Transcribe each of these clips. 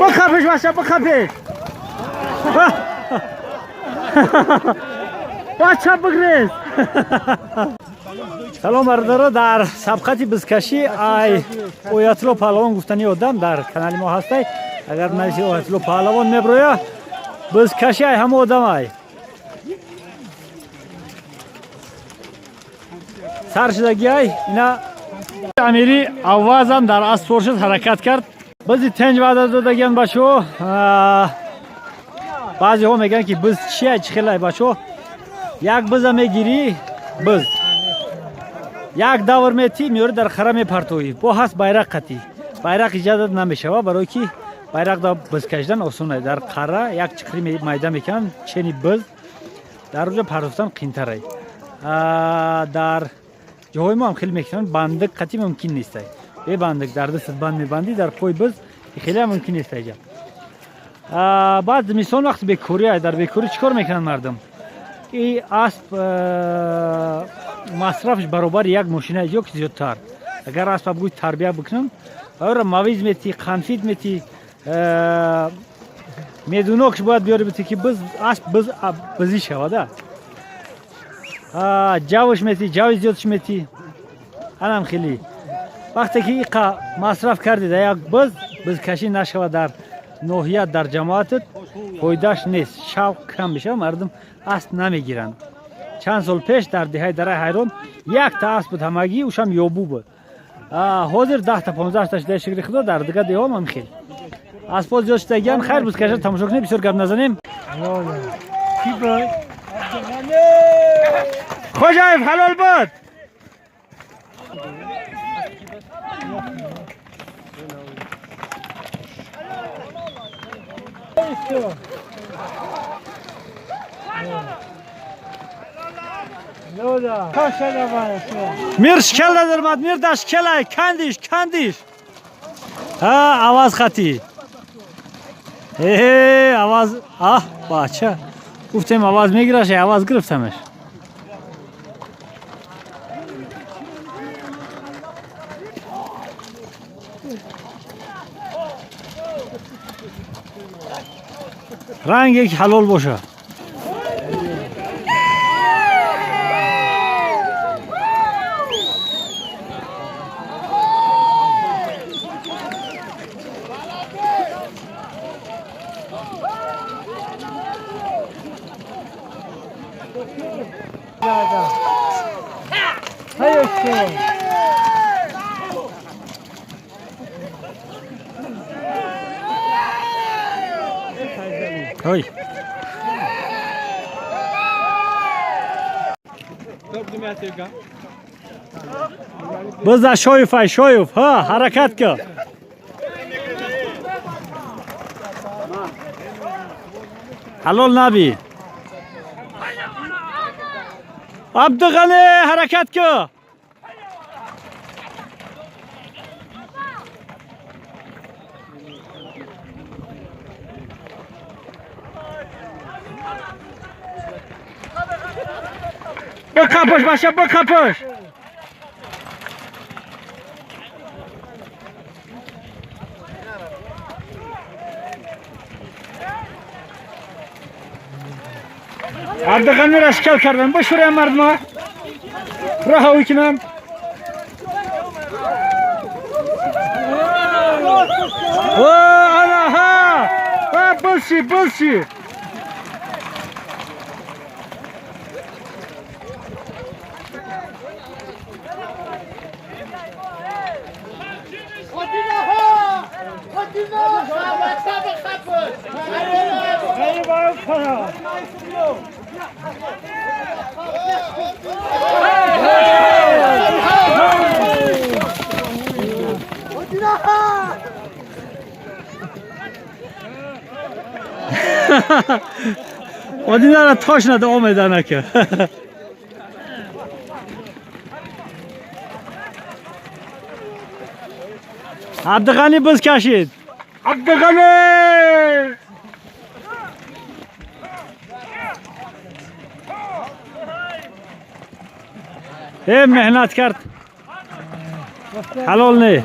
بخفش باشه بخفش بچه بگریز سلام برادرها در سبقت بزکشی ای اویتلو پهلوان گفتنی آدم در کانال ما هستی اگر نشی اویتلو پهلوان میبرویا بزکشی ای همه آدم ای سرشدگی ای اینا امیری آوازم در اسفورشت حرکت کرد بزی تنج وعده دادگین باشو بعضی ها میگن که بز چیه چخیله باشو یک بز میگیری بز یک دور میتی میوری در خره میپرتوی با هست bayrak قطی bayrak ایجاد نمیشه برای که bayrak دا بز کشیدن آسونه در خره یک چخری میده میکنن چنی بز در اونجا پرتوفتن قینتره در جاهای ما هم خیلی میکنن بندق قطی ممکن نیست به بندق در دست بند میبندی در پای بز خیلی هم ممکن نیست اینجا بعد میسان وقت بیکوری در بیکوری چیکار میکنن مردم این اسب مصرفش برابر یک ماشین یا که زیادتر اگر اسب بگوی تربیه بکنن اور مویز میتی قنفید میتی میدونوکش باید بیاری بتی که بز اسب بزی شوده جوش میتی جوش زیادش میتی هم خیلی وقتی که این مصرف کردی در یک بز کشی نشود در نوحیت در جماعتت فایدهش نیست شوق کم میشه مردم اسب نمیگیرن چند سال پیش در دهه در حیران یک تا اسب همگی اوشم یابو بود حاضر 10 تا 15 تاش در شکل خدا در دیگه دیها هم خیلی اسبا زیاد شدگیان خیر بز کشی تماشا کنیم بسیار گپ نزنیم خوشایف حلال بود میر شکل درمد میر داشت کلای کندیش آواز خطی آواز بچه گفتیم آواز میگیرش آواز گرفتمش رنگ یک حلال باشه هاي بزا شویف ها حرکت که حلال نبی عبدالغنی حرکت که بکپش باشه بکپش عبدالغنی را اشکال کردن بشوره مردم رها کنم انا ها بلشی آدینا را تاش نده آمده نکه عبدالغنی بز کشید عبدالغنی مهنت کرد حلال نه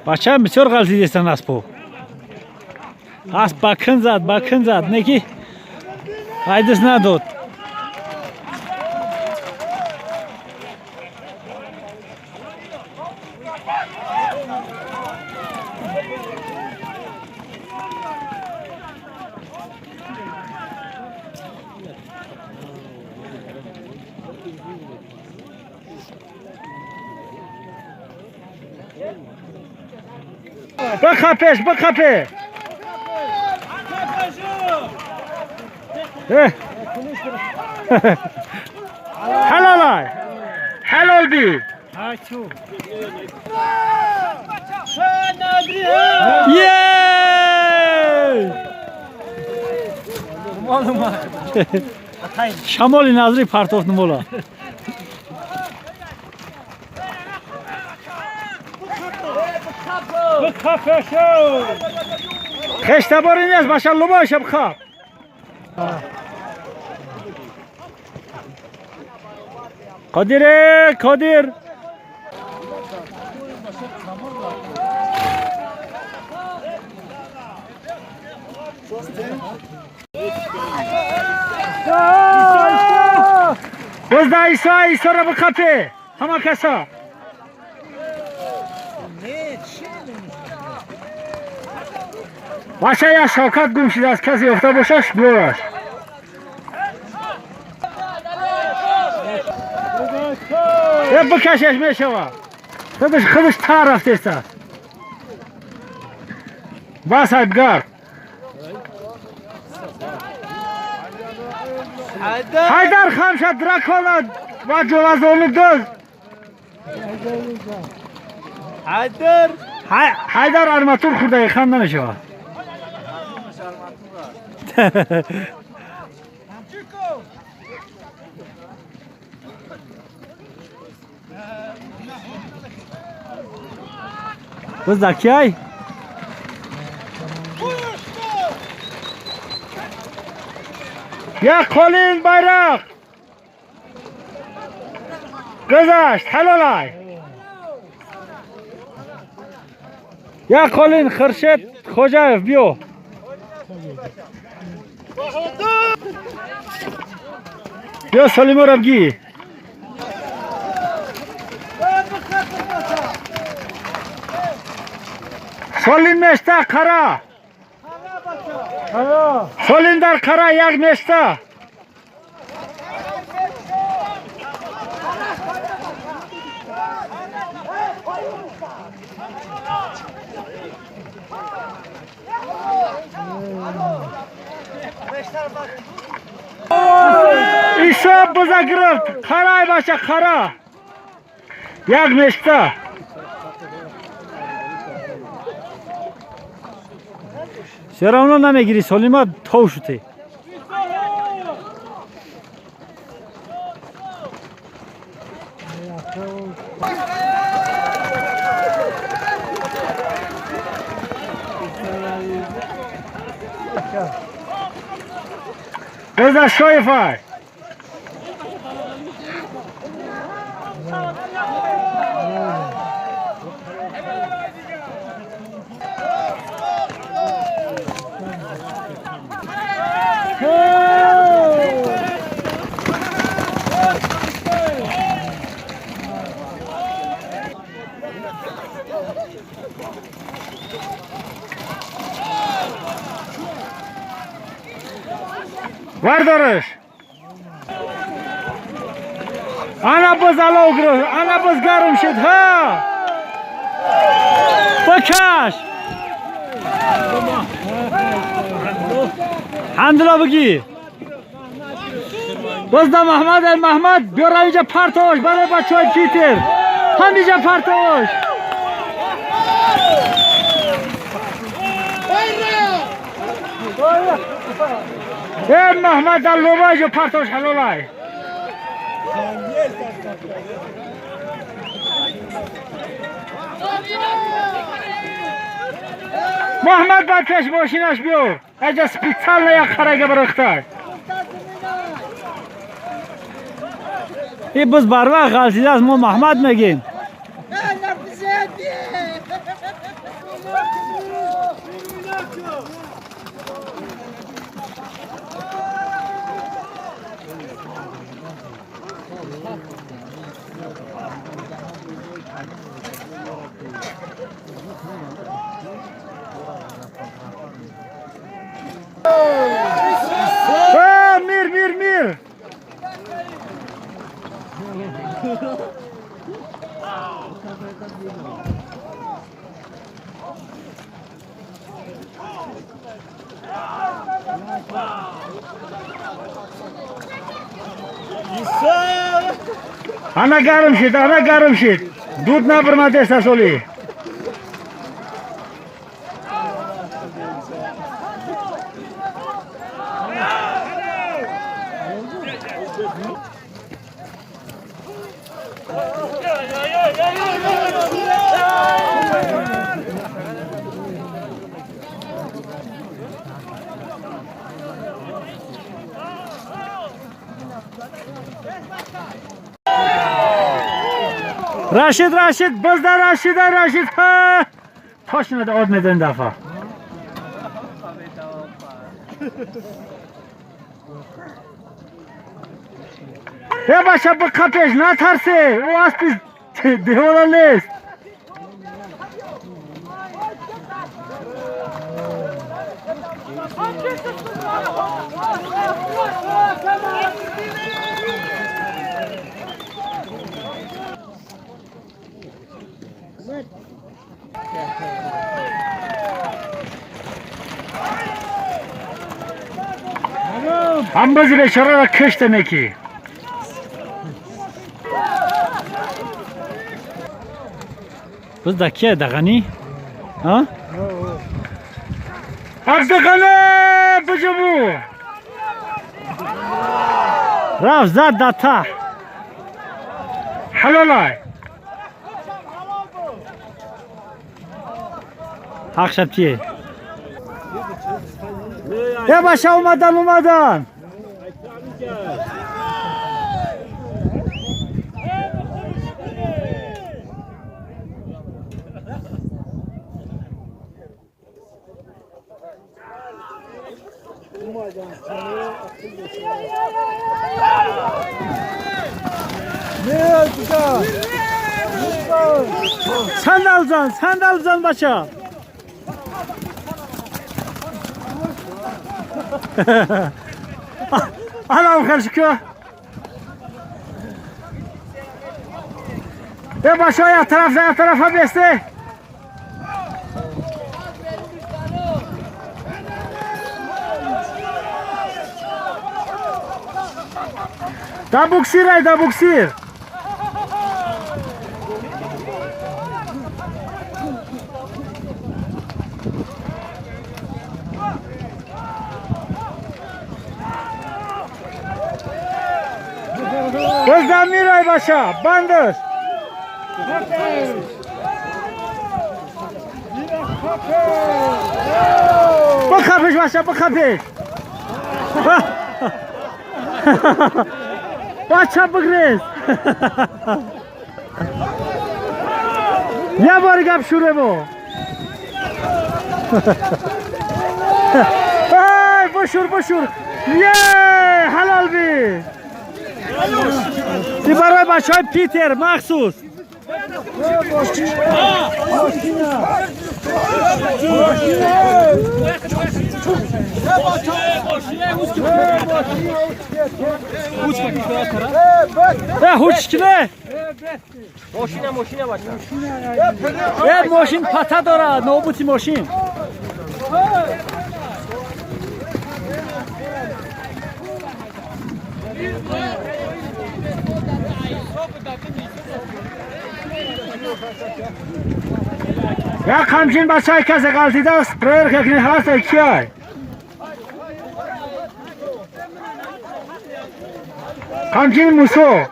بچه بسیار غلطی دیستن اسبو. اسب بکن زد نکی فایده‌اش نداد. بخپه حلال بی شمال نظری پرتاخت نمولا خشته باری نیست باشن لباشه بخواب قادر بزده ایسا را بخپه همه کسا باشه یا شاکت گم شده از کسی افته باشش بیارش بکشش میشوه خودش تا رفته است بس ادگار حیدر خان شد درکاند و جوازونو دوز حیدر ارماتور خورده خان نمیشوه بس دکیای یا قالین bayrak گذشت حلالای یا قالین خرشد خوجاев بیو بیا سلیمو رو بگی سالین مشته قرا سالین در قرا یک مشته ایشا بزا گرفت قرای باشه قرا یک مشته چرا اونو نمیگیری سلیما تو شده بزا شایفای وردارش انا باز علاو گرفت انا باز گرم شد ها بکش حمدالله بگی باز دا محمد بیار اینجا پرتاش برای بچه های پیتر همینجا پرتاش محمد در لوبای جو پرتاش حلالای محمد باید پیش ماشینش بیار اینجا سپیتسال نه یک خرگه برخته این بز بر وقت غلطیده است ما محمد میگیم میر ana گرم شد دود نبرمده است سالی راشد بزده راشد تاش نده آد میدن دفعه یا باشه بکپش نترسه او اسبی دیوالا نیست هم بازی بیچاره را کشته میکی بس دکیه دغنی ها دغنه بجمو رفت زد دتا حلالای حق شبتیه یا باشه اومدن صندل زن بچه حالا خرج که یه بچه ها یک طرف ها بیسته دا بوکسیر بزدم میرای باشه بندش بخپش باشه بخپش بچه بگریز یه بار گپ شروع بو بشور یه حلال بی دی برای بچه های پیتر مخصوص ماشین پتا داره نوبوتی ماشین یا همچین بچه های کسی غلطیده است پریر که کنی هست کی های همچین موسو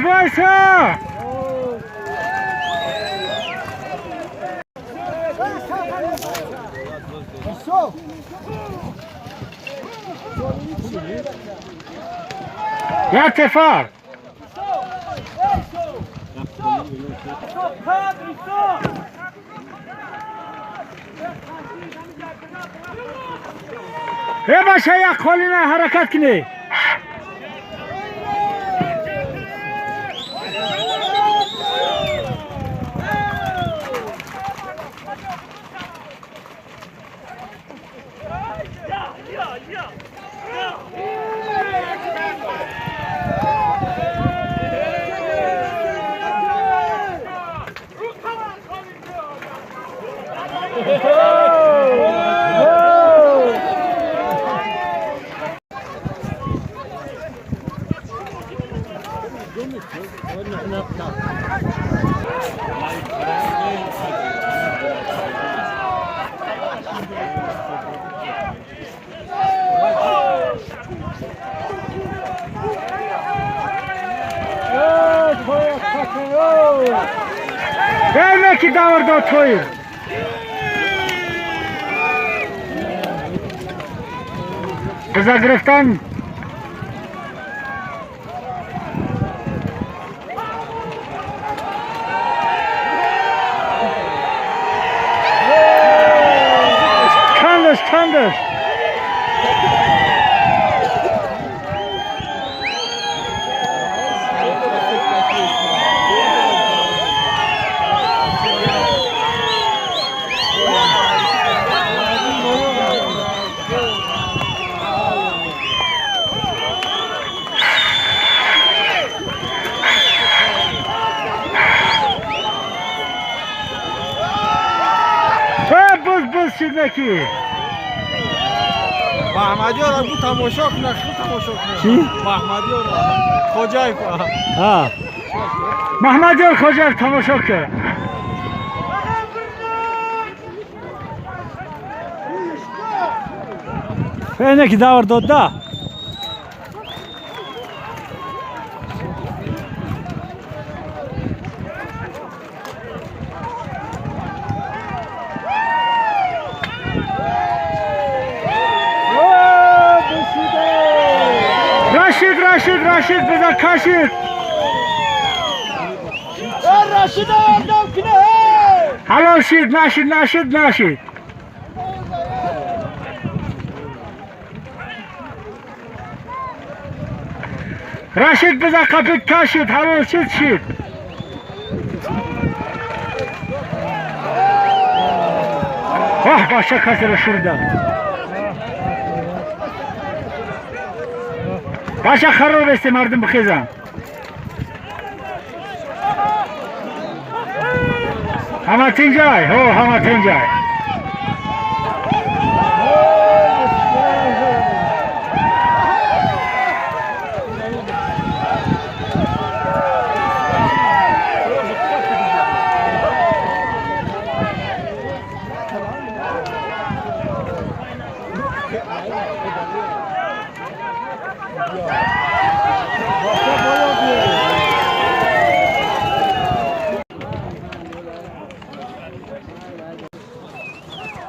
Vaysa! Ya Tefar! باشه یک خالی نه حرکت کنی. Verme ki davarda toyu. Kıza griftan. Kandır. Buz şiddeki. محمدیار رو تماشا کنه تماشا کنه چی؟ محمدیار خوجای ها محمدیار خوجای تماشا کرد. اینه که داور داد ده. Raşid bize kaşık. Raşid'e yardım kine. Halal şid, naşid. Raşid bize kapık kaşık, halal şid. Vah başa kasırı şurada. Başa خراب است مردم بخیزن. همه تنجای همه تنجای.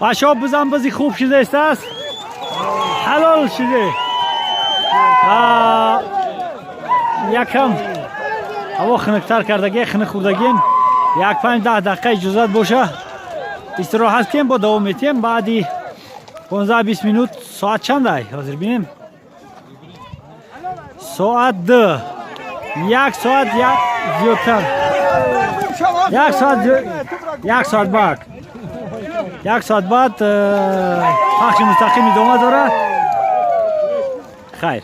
باشا بزن بازی خوب شده است حلال شده یکم هوا خنکتر کردگی خنک خوردگیم 5-10 دقیقه اجازت باشه استراحت کنیم با دوام میتیم بعدی 15-20 minut ساعت چند ای حاضر بینیم ساعت 2 1 ساعت زیادتر 1 ساعت بعد 1 ساعت بعد پخش مستقیم ادامه داره خیر